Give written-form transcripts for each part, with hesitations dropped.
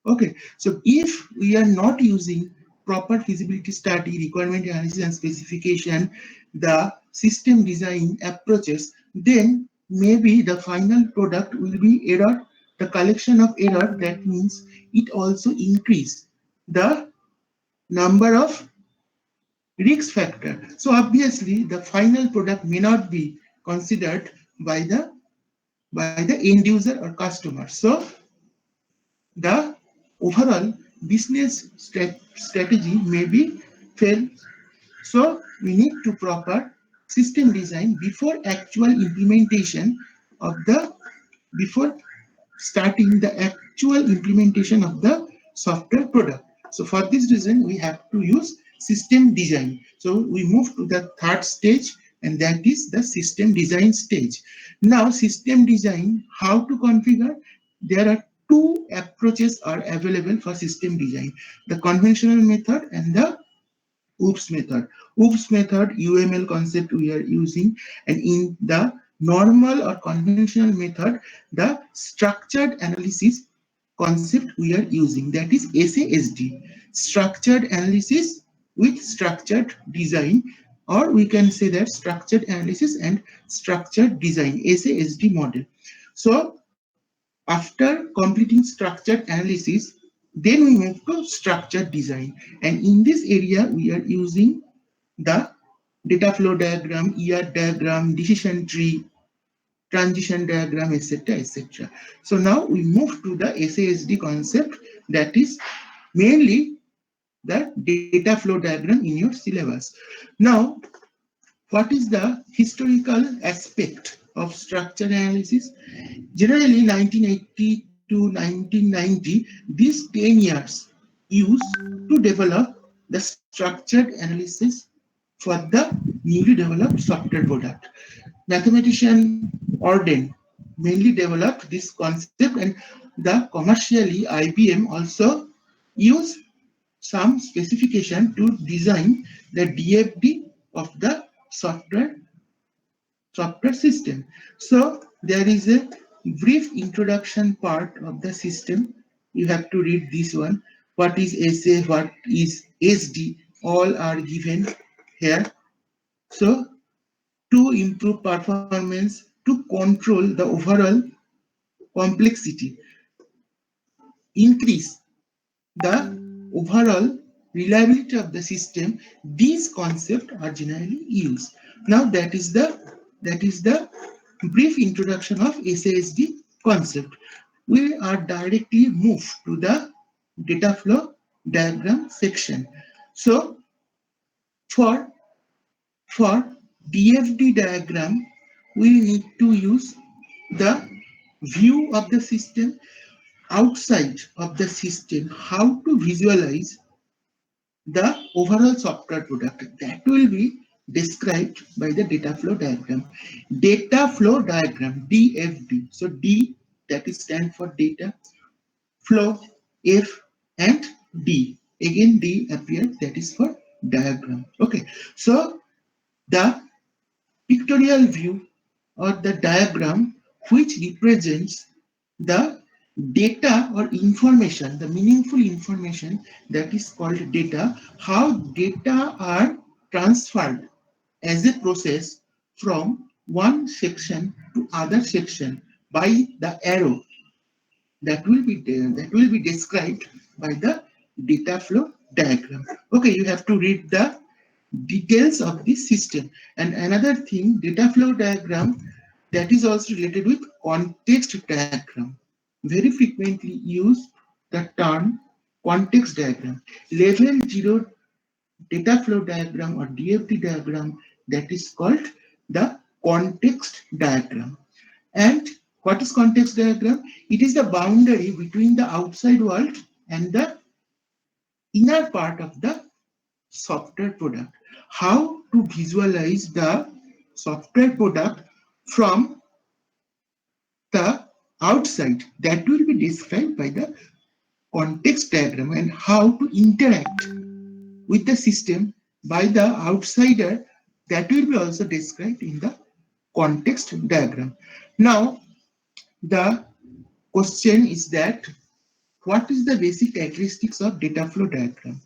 Okay, so if we are not using proper feasibility study, requirement analysis and specification, the system design approaches, then maybe the final product will be error, the collection of error. That means it also increase the number of risk factor. So obviously the final product may not be considered by the end user or customer. So the overall business strategy may be failed. So we need to proper system design before actual implementation of the before starting the actual implementation of the software product. So for this reason, we have to use system design. So we move to the third stage, and that is the system design stage. Now, system design, how to configure? There are two approaches are available for system design: the conventional method and the OOPS method. OOPS method, UML concept we are using, and in the normal or conventional method, the structured analysis concept we are using, that is SASD, structured analysis with structured design, or we can say that structured analysis and structured design, SASD model. So after completing structured analysis, then we move to structured design. And in this area, we are using the data flow diagram, ER diagram, decision tree, transition diagram, etc. etc. So now we move to the SASD concept, that is mainly the data flow diagram in your syllabus. Now, what is the historical aspect of structural analysis? Generally, 1980 to 1990, these 10 years used to develop the structured analysis for the newly developed software product. Mathematician Orden mainly developed this concept, and the commercially IBM also used some specification to design the DFD of the software system. So there is a brief introduction part of the system. You have to read this one. What is SA, what is SD, all are given here. So to improve performance, to control the overall complexity, increase the overall reliability of the system, these concepts are generally used. Now that is the brief introduction of SASD concept. We are directly moved to the data flow diagram section. So for for DFD diagram, we need to use the view of the system, outside of the system, how to visualize the overall software product. That will be described by the data flow diagram. Data flow diagram, DFD. So D, that is stand for data, flow, F, and D. Again D appears, that is for diagram. Okay, so the pictorial view or the diagram which represents the data or information, the meaningful information, that is called data, how data are transferred as a process from one section to other section by the arrow, that will be there, that will be described by the data flow diagram. Okay, you have to read the details of this system. And another thing, data flow diagram, that is also related with context diagram. Very frequently use the term context diagram. Level 0 data flow diagram or DFD diagram, that is called the context diagram. And what is context diagram? It is the boundary between the outside world and the inner part of the software product. How to visualize the software product from the outside, that will be described by the context diagram, and how to interact with the system by the outsider, that will be also described in the context diagram. Now the question is that What is the basic characteristics of data flow diagram?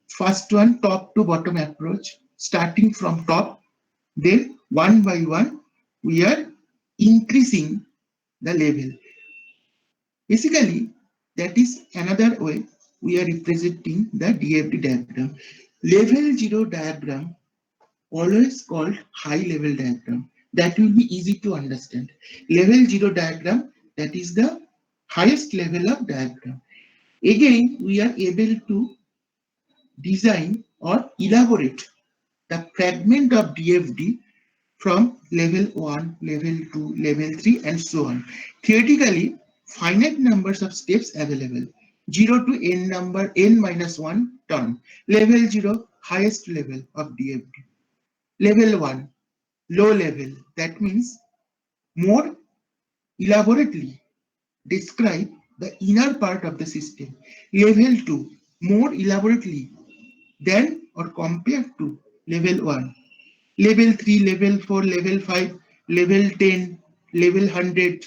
First one, top to bottom approach, starting from top, then one by one, we are increasing the level. Basically, that is another way we are representing the DFD diagram. Level 0 diagram, always called high level diagram. That will be easy to understand. Level 0 diagram, that is the highest level of diagram. Again, we are able to design or elaborate the fragment of DFD from level 1, level 2, level 3, and so on. Theoretically, finite numbers of steps available. 0 to n number, n minus 1 turn. Level 0, highest level of DFD. Level 1, low level. That means more elaborately describe the inner part of the system. Level 2, more elaborately than or compared to level 1. Level 3, level 4, level 5, level 10, level 100,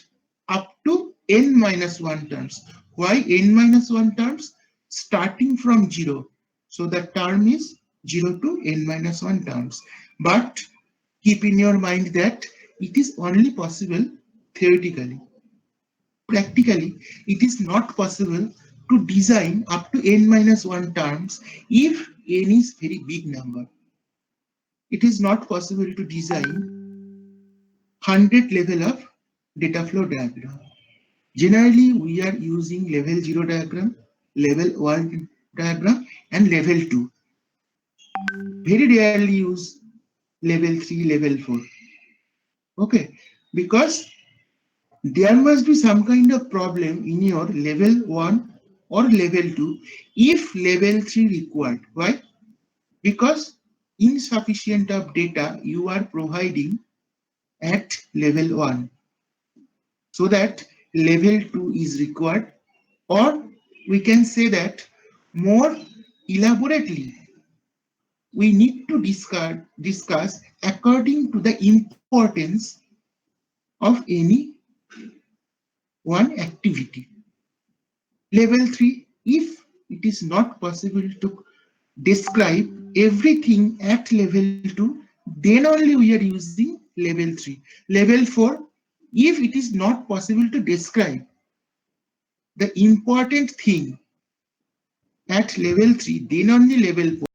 up to n minus 1 terms. Why n minus 1 terms? Starting from 0. So the term is 0 to n minus 1 terms. But keep in your mind that it is only possible theoretically. Practically, it is not possible to design up to n minus 1 terms if n is very big number. It is not possible to design 100 level of data flow diagram. Generally, we are using level 0 diagram, level 1 diagram, and level 2. Very rarely use level 3, level 4. Okay, because there must be some kind of problem in your level 1 or level 2 if level 3 required. Why? Because insufficient of data you are providing at level 1. So that level 2 is required, or we can say that more elaborately we need to discuss according to the importance of any one activity. Level 3, if it is not possible to describe everything at level 2, then only we are using level 3. Level 4, if it is not possible to describe the important thing at level 3, then only level 4.